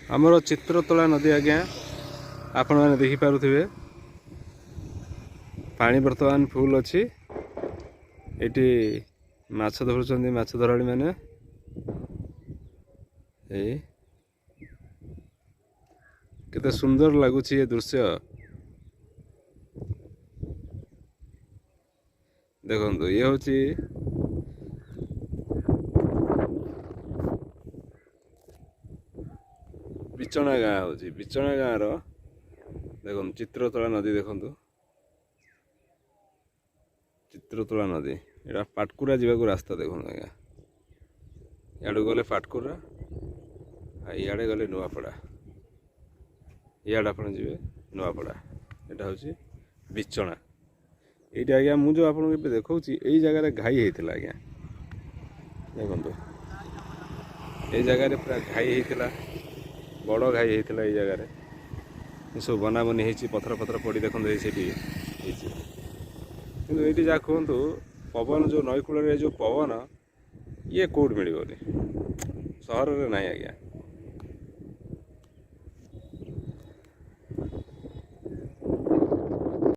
आमर चित्रतोला नदी आज्ञा आपण मैंने देखिपे पानी बर्तमान फुल अच्छी ये माछ धरुंच माछ धराड़ी मैंने केते सुंदर लगुच ये दृश्य देखो ये हूँ बिचना गाँ हूँ बिचना गाँव देखो चित्रतोला नदी देखु चित्रतोला नदी यहाँ पाटकुरा जावाक रास्ता देखो आज्ञा इे गले पाटकुरा इे गले नुआपड़ा इे आप नुआपड़ा यहाँ हूँ बिचना ये आज्ञा मुझे आपको देखा यही जगार घाई होता आज्ञा देखो ये जगार पूरा घाई होता बड़ घाई होता ये जगार सब बनाबनी हो पथर पथर पड़ी देखो ये जहाँ कहतु पवन जो नईकूल जो पवन ये कौट मिलनी सहर में ना आज्ञा।